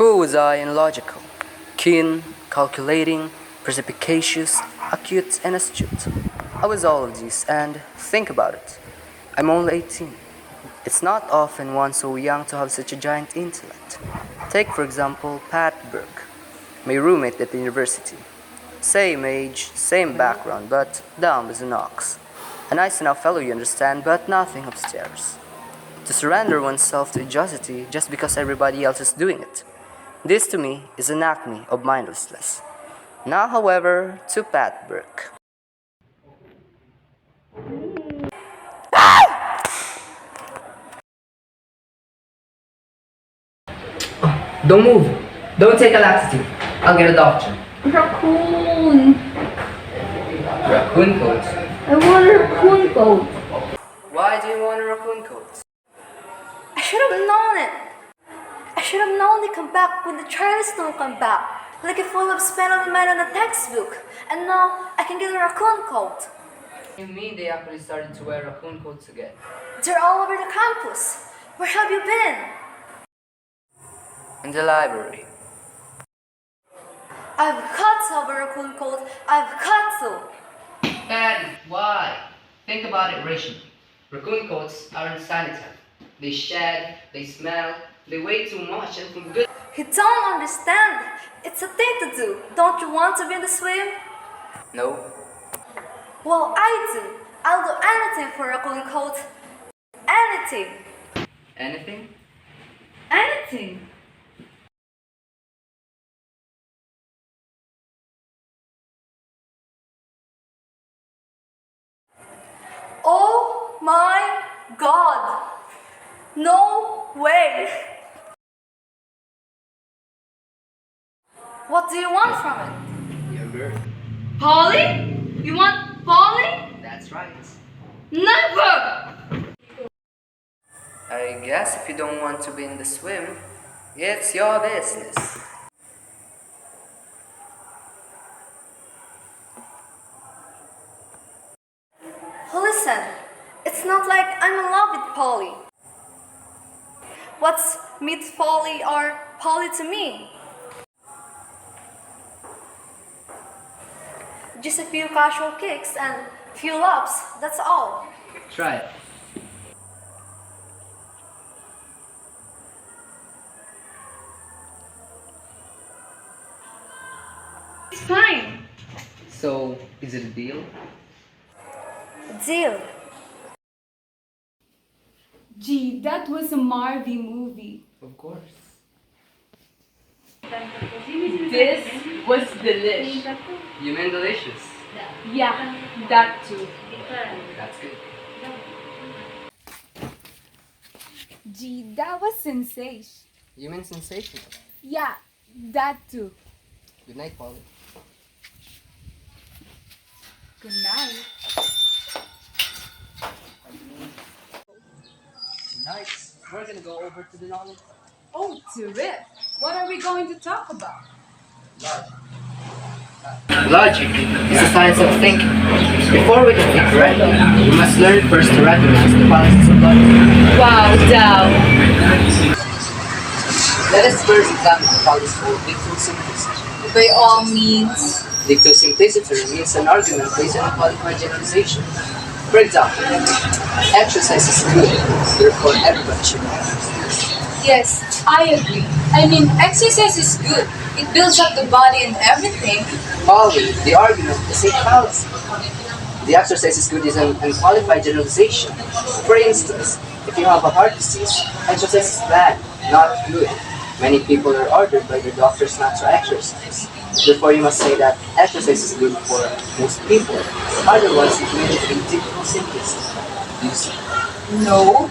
Who was I and logical? Keen, calculating, perspicacious, acute and astute. I was all of these, and think about it. I'm only 18. It's not often one so young to have such a giant intellect. Take, for example, Pat Burke, my roommate at the university. Same age, same background, but dumb as an ox. A nice enough fellow, you understand, but nothing upstairs. To surrender oneself to idiocy just because everybody else is doing it. This, to me, is an acme of mindlessness. Now, however, to Pat Burke. Don't move. Don't take a laxative. I'll get a doctor. Raccoon. Raccoon coat. I want a raccoon coat. Why do you want a raccoon coat? I should have known it. I should have known they come back when the Charlies don't come back. Like a full of spent on the man on the textbook. And now I can get a raccoon coat. You mean they actually started to wear raccoon coats again? They're all over the campus. Where have you been? In the library. I've got to have a raccoon coat. I've got to. Patty, why? Think about it rationally. Raccoon coats aren't sanitary. They shed, they smell, they weigh too much, and for good. You don't understand. It's a thing to do. Don't you want to be in the swim? No. Well, I do. I'll do anything for a raccoon coat. Anything. Anything? Anything. Oh my God! No way! What do you want from it? Your bird. Polly? You want Polly? That's right. Never! I guess if you don't want to be in the swim, it's your business. Listen, it's not like I'm in love with Polly. What's meet Polly or Polly to me? Just a few casual kicks and few laps, that's all. Try it. It's fine. So, is it a deal? Deal. Gee, that was a Marvy movie. Of course. This was delish. You mean delicious? Yeah, that too. That's good. Gee, that was sensation. You mean sensational? Yeah, that too. Good night, Polly. Good night. Tonight, we're gonna go over to the knowledge. Oh, terrific. What are we going to talk about? Logic is the science of thinking. Before we can think correctly, we must learn first to recognize the fallacies of logic. Wow, Dow. Let us first examine the fallacy of dictosimplicity. By all means. Dictosimplicity means an argument based on a qualified generalization. For example, exercise is good, therefore everybody should exercise. Yes, I agree. I mean, exercise is good. It builds up the body and everything. Polly, the argument is a fallacy. The exercise is good is an unqualified generalization. For instance, if you have a heart disease, exercise is bad, not good. Many people are ordered by their doctors not to exercise. Therefore, you must say that exercise is good for most people. Otherwise, it may be dictosimplicity. You see? No,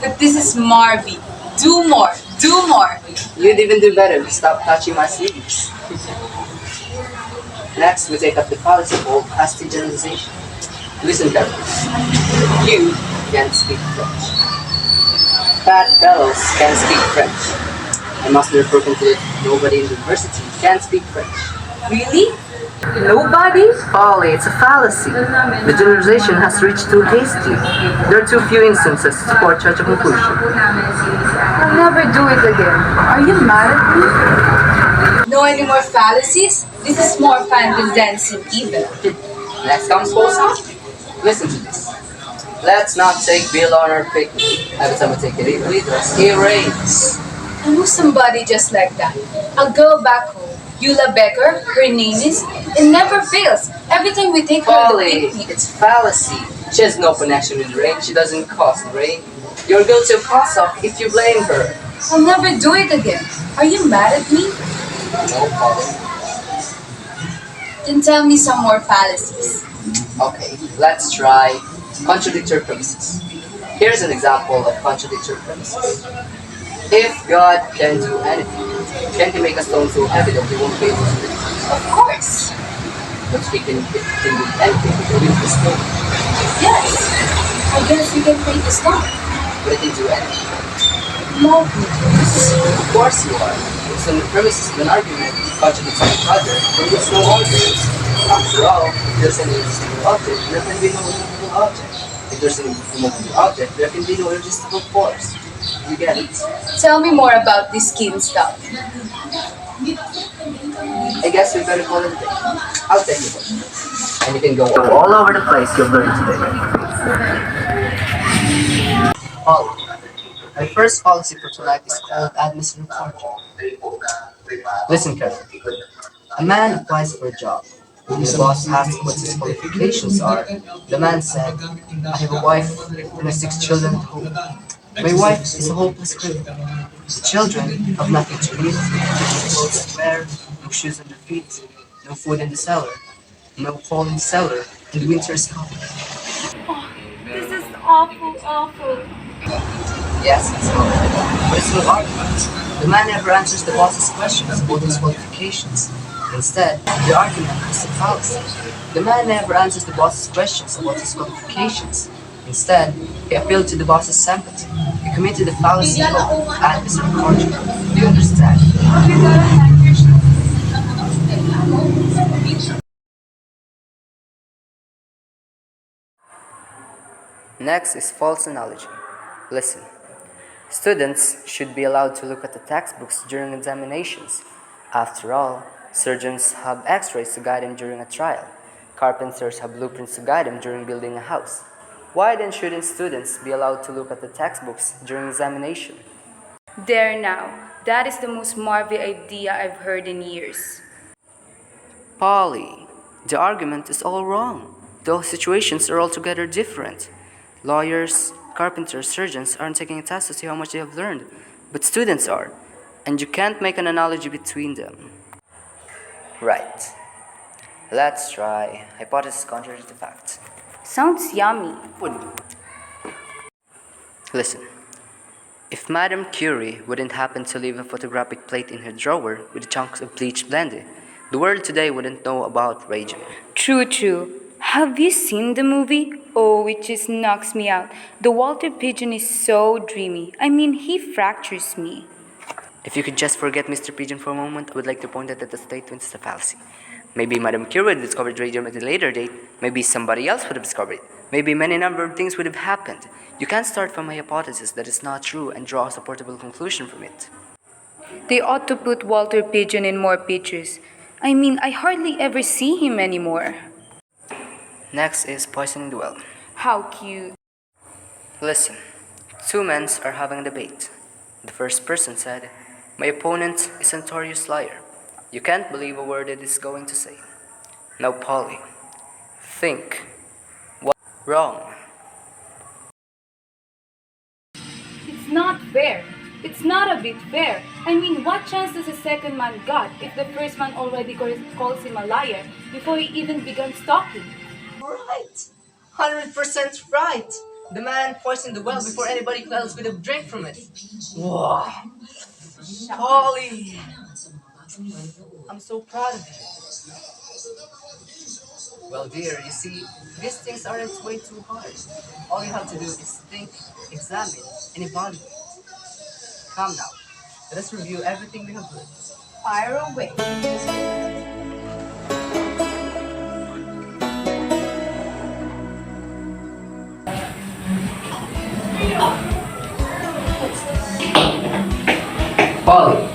but this is Marvy. Do more, do more. You'd even do better. Stop touching my sleeves. Next, we take up the fallacy of hasty generalization. Listen carefully. You can speak French. Pat Bellows can speak French. I must therefore conclude nobody in the university can speak French. Really? Nobody? Folly, it's a fallacy. The generalization has reached too hastily. There are too few instances to support such a conclusion. I'll never do it again. Are you mad at me? No any more fallacies? This is more fun than dancing even. Next comes Rosa. Listen to this. Let's not take Bill on our picnic. Every time we take it with us, he rains. I know somebody just like that. A girl back home, Eula Becker, her name is, it never fails. Every time we take her on the Polly, picnic. it's fallacy. She has no connection with rain. She doesn't cause the rain. You're guilty of cause-up if you blame her. I'll never do it again. Are you mad at me? No, Polly. Then tell me some more fallacies. Okay, let's try contradictory premises. Here's an example of contradictory premises. If God can do anything, can he make a stone so heavy that he won't be able to lift it? Of course. But he can do anything to lift the stone. Yes. I guess we can make the stone. But he can do anything. Love me, please. Of course you are. It's on the premises of an argument contradicting each other, there is no argument. After all, if there's an irresistible object, there can be no immovable object. If there's an immovable object, there can be no irresistible force. You get it? Tell me more about this skin stuff. I guess we better call it a day. I'll take you one. And you can go all over the place you've learned today. All. My first policy for tonight is called admission reporting. Listen carefully. A man applies for a job. When the boss asks what his qualifications are, the man said, I have a wife and 6 children at home. My wife is a hopeless cripple. The children have nothing to eat, no clothes to wear, no shoes on their feet, no food in the cellar, no coal in the cellar, and winter is coming. This is awful. Yes, it's hard, but it's no argument. The man never answers the boss's questions about his qualifications. Instead, the argument is a fallacy. The man never answers the boss's questions about his qualifications. Instead, he appealed to the boss's sympathy. He committed the fallacy of adversary torture. Do you understand? Next is false analogy. Listen. Students should be allowed to look at the textbooks during examinations. After all, surgeons have x-rays to guide them during a trial. Carpenters have blueprints to guide them during building a house. Why then shouldn't students be allowed to look at the textbooks during examination? There now, that is the most marvelous idea I've heard in years. Polly, the argument is all wrong. Those situations are altogether different. Lawyers, carpenters, surgeons aren't taking a test to see how much they have learned, but students are, and you can't make an analogy between them. Right. Let's try hypothesis contrary to fact. Sounds yummy. Listen. If Madame Curie wouldn't happen to leave a photographic plate in her drawer with chunks of bleach blended, the world today wouldn't know about radium. True. Have you seen the movie? Oh, it just knocks me out. The Walter Pigeon is so dreamy. I mean, he fractures me. If you could just forget Mr. Pigeon for a moment, I would like to point out that the statement is a fallacy. Maybe Madame Curie would have discovered radium at a later date. Maybe somebody else would have discovered it. Maybe many number of things would have happened. You can't start from a hypothesis that is not true and draw a supportable conclusion from it. They ought to put Walter Pigeon in more pictures. I mean, I hardly ever see him anymore. Next is poisoning the well. How cute. Listen, 2 men are having a debate. The first person said, my opponent is a notorious liar. You can't believe a word it is going to say. Now, Polly, think. What? Wrong. It's not fair. It's not a bit fair. I mean, what chance does the second man got if the first man already calls him a liar before he even began talking? Right. 100% right. The man poisoned the well before anybody else would have drank from it. Wow. Polly. I'm so proud of you. Well, dear, you see, these things aren't way too hard. All you have to do is think, examine, and evaluate. Come now. Let us review everything we have learned. Fire away. Polly,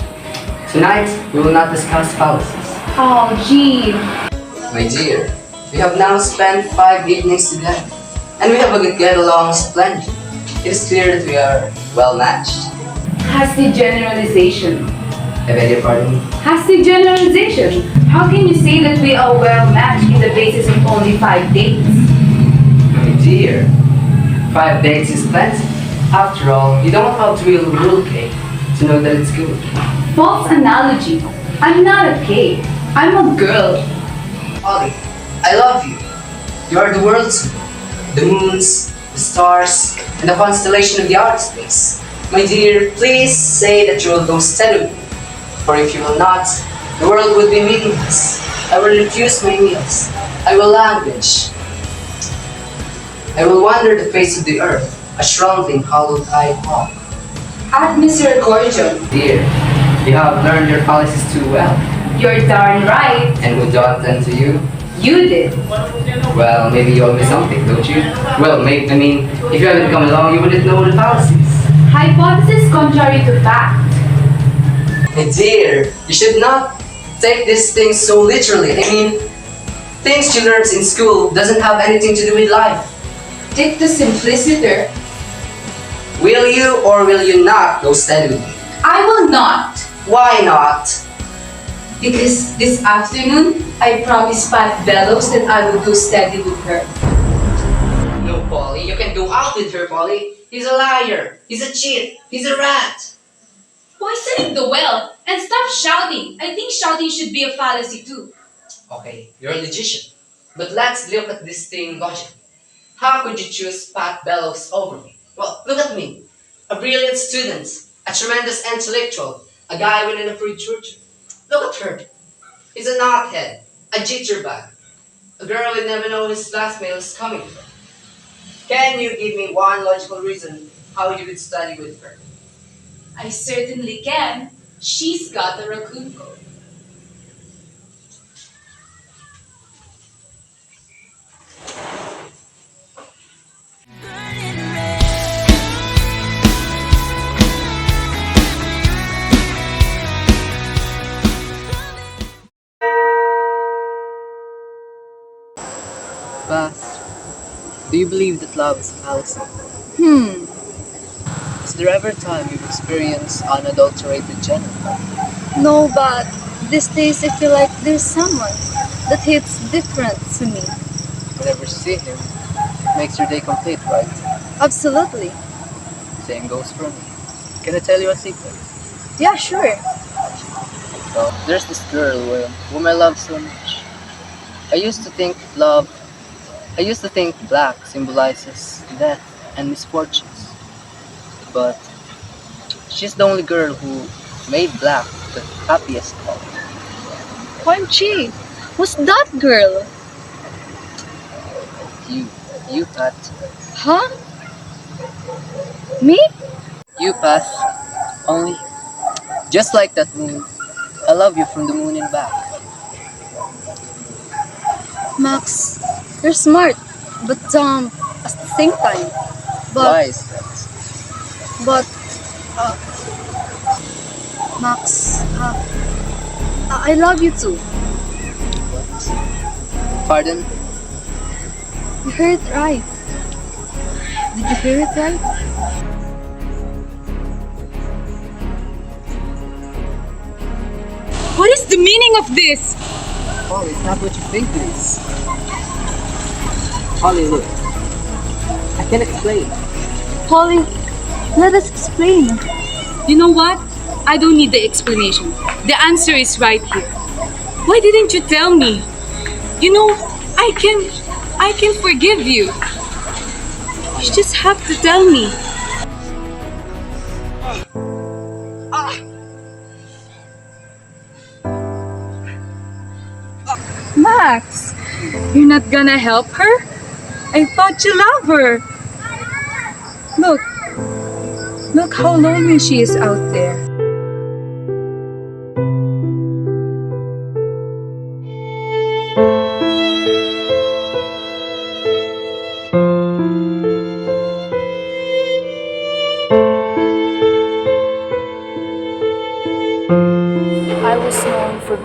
tonight we will not discuss fallacies. Oh, gee. My dear, we have now spent 5 evenings together, and we have a good get-along splendid. It is clear that we are well matched. Hasty generalization. I beg your pardon? Hasty generalization. How can you say that we are well matched in the basis of only 5 dates? My dear, 5 dates is plenty. After all, you don't have to real rule cake to know that it's good. False analogy. I'm not a cake. I'm a girl. Polly, I love you. You are the world to me. The moons, the stars, and the constellation of the outer space. My dear, please say that you will go steady with me. For if you will not, the world would be meaningless. I will refuse my meals. I will languish. I will wander the face of the earth, a shrunken, hollow-eyed hawk. At misericordium. Dear, you have learned your fallacies too well. You're darn right. And who taught them to you? You did. Well, maybe you owe me something, don't you? Well, if you hadn't come along, you wouldn't know the fallacies. Hypothesis contrary to fact. My dear, you should not take these things so literally. Things you learn in school doesn't have anything to do with life. Take the simpliciter. Will you or will you not go steady with me? I will not. Why not? Because this afternoon, I promised Pat Bellows that I would go steady with her. No, Polly, you can go out with her, Polly. He's a liar. He's a cheat. He's a rat. Why sitting the well? And stop shouting. I think shouting should be a fallacy too. Okay, you're a logician. But let's look at this thing logically. How could you choose Pat Bellows over me? Well, look at me. A brilliant student, a tremendous intellectual, a guy with an approved future. Look at her. He's a knothead, a jitterbug, a girl who never know his last meal is coming from. Can you give me one logical reason how you would study with her? I certainly can. She's got a raccoon coat. But, do you believe that love is a fallacy? Is there ever a time you've experienced unadulterated genuine love? No, but these days I feel like there's someone that hits different to me. Whenever you see him, it makes your day complete, right? Absolutely. Same goes for me. Can I tell you a secret? Yeah, sure. Well, there's this girl whom I love so much. I used to think black symbolizes death and misfortunes. But she's the only girl who made black the happiest color. OMG, who's that girl? You, Pat. Huh? Me? You, Pat. Only, just like that moon, I love you from the moon and back. Max, you're smart, but dumb at the same time. Why is that? But, Max, I love you too. Pardon? You heard it right. Did you hear it right? What is the meaning of this? Oh, it's not what you think it is. Holly, look. I can explain. Polly, let us explain. You know what? I don't need the explanation. The answer is right here. Why didn't you tell me? You know, I can forgive you. You just have to tell me. Max, you're not gonna help her? I thought you love her. Look how lonely she is out there.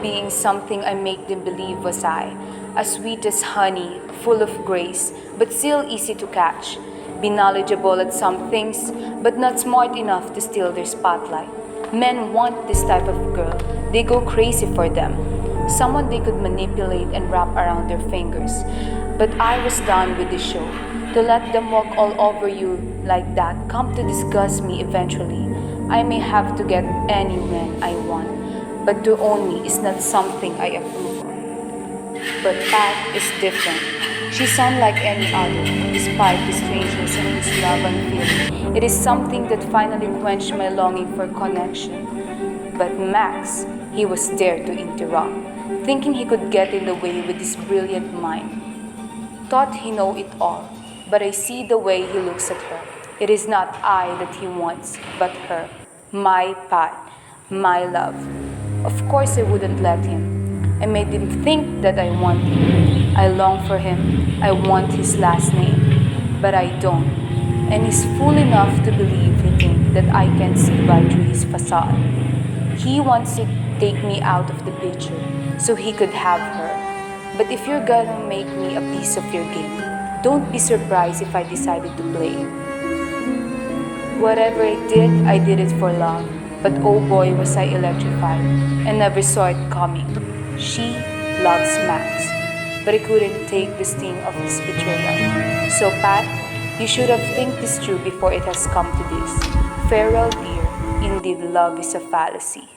being something I make them believe was I, as sweet as honey, full of grace, but still easy to catch. Be knowledgeable at some things, but not smart enough to steal their spotlight. Men want this type of girl. They go crazy for them. Someone they could manipulate and wrap around their fingers. But I was done with the show. To let them walk all over you like that come to disgust me eventually. I may have to get any man I want, but to own me is not something I approve of. But Pat is different. She's unlike any other, despite the strangeness in his love and feeling. It is something that finally quenched my longing for connection. But Max, he was there to interrupt, thinking he could get in the way with his brilliant mind. Thought he know it all, but I see the way he looks at her. It is not I that he wants, but her. My Pat, my love. Of course I wouldn't let him. I made him think that I want him. I long for him. I want his last name. But I don't. And he's fool enough to believe he thinks that I can see right through his facade. He wants to take me out of the picture so he could have her. But if you're gonna make me a piece of your game, don't be surprised if I decided to play. Whatever I did it for love. But oh boy was I electrified and never saw it coming. She loves Max, but I couldn't take the sting of this betrayal. So Pat, you should have think this through before it has come to this. Farewell dear, indeed love is a fallacy.